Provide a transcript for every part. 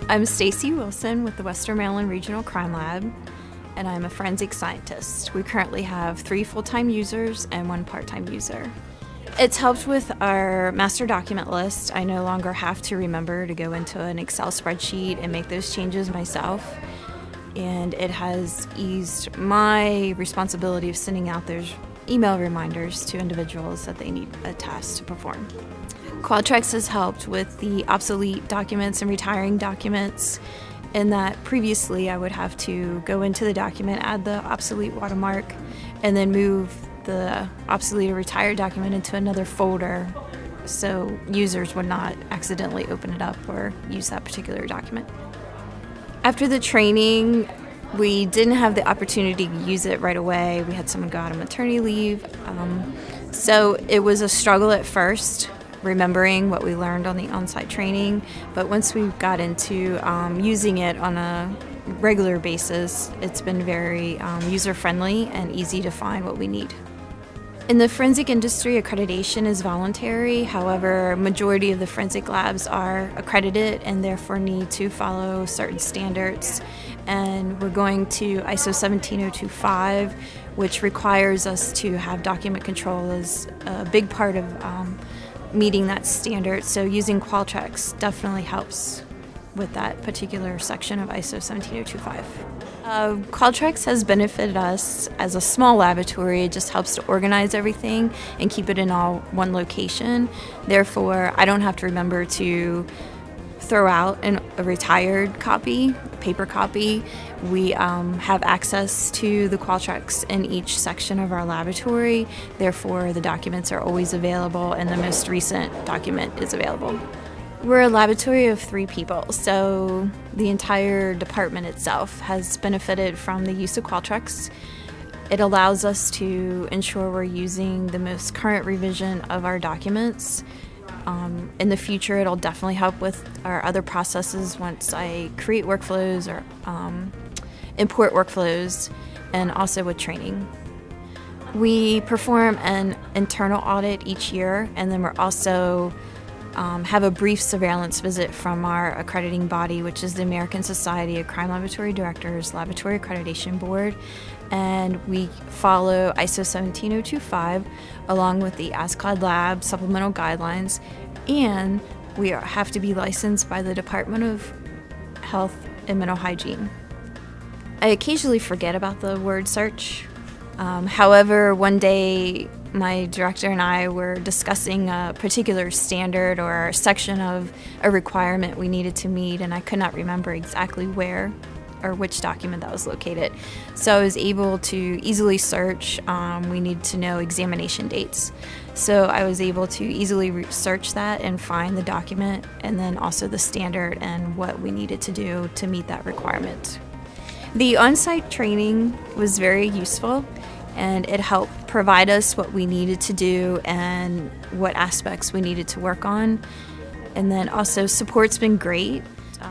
I'm Stacey Wilson with the Western Maryland Regional Crime Lab, and I'm a forensic scientist. We currently have 3 full-time users and 1 part-time user. It's helped with our master document list. I no longer have to remember to go into an Excel spreadsheet and make those changes myself. And it has eased my responsibility of sending out those email reminders to individuals that they need a task to perform. Qualtrax has helped with the obsolete documents and retiring documents, in that previously I would have to go into the document, add the obsolete watermark, and then move the obsolete or retired document into another folder so users would not accidentally open it up or use that particular document. After the training, we didn't have the opportunity to use it right away. We had someone go out on maternity leave. So it was a struggle at first, remembering what we learned on the on-site training. But once we got into using it on a regular basis, it's been very user-friendly and easy to find what we need. In the forensic industry, accreditation is voluntary. However, majority of the forensic labs are accredited and therefore need to follow certain standards. And we're going to ISO 17025, which requires us to have document control as a big part of meeting that standard. So using Qualtrax definitely helps with that particular section of ISO 17025. Qualtrax has benefited us as a small laboratory. It just helps to organize everything and keep it in all one location. Therefore, I don't have to remember to throw out a retired copy, a paper copy. We have access to the Qualtrax in each section of our laboratory. Therefore, the documents are always available and the most recent document is available. We're a laboratory of 3 people, so the entire department itself has benefited from the use of Qualtrax. It allows us to ensure we're using the most current revision of our documents. In the future, it'll definitely help with our other processes once I create workflows or import workflows, and also with training. We perform an internal audit each year, and then we're also have a brief surveillance visit from our accrediting body, which is the American Society of Crime Laboratory Directors Laboratory Accreditation Board. And we follow ISO 17025 along with the ASCOD Lab supplemental guidelines, and we have to be licensed by the Department of Health and Mental Hygiene. I occasionally forget about the word search. However, one day my director and I were discussing a particular standard or section of a requirement we needed to meet, and I could not remember exactly where or which document that was located. So I was able to easily search. We need to know examination dates. So I was able to easily search that and find the document, and then also the standard and what we needed to do to meet that requirement. The on-site training was very useful, and it helped provide us what we needed to do and what aspects we needed to work on. And then also support's been great.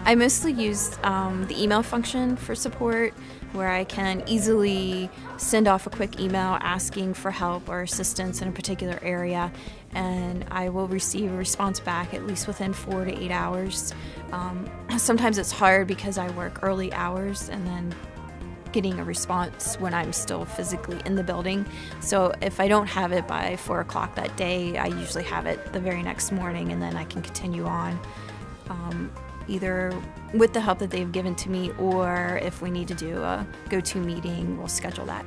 I mostly use the email function for support, where I can easily send off a quick email asking for help or assistance in a particular area, and I will receive a response back at least within 4 to 8 hours. Sometimes it's hard because I work early hours and then getting a response when I'm still physically in the building. So if I don't have it by 4 o'clock that day, I usually have it the very next morning, and then I can continue on either with the help that they've given to me, or if we need to do a go-to meeting, we'll schedule that.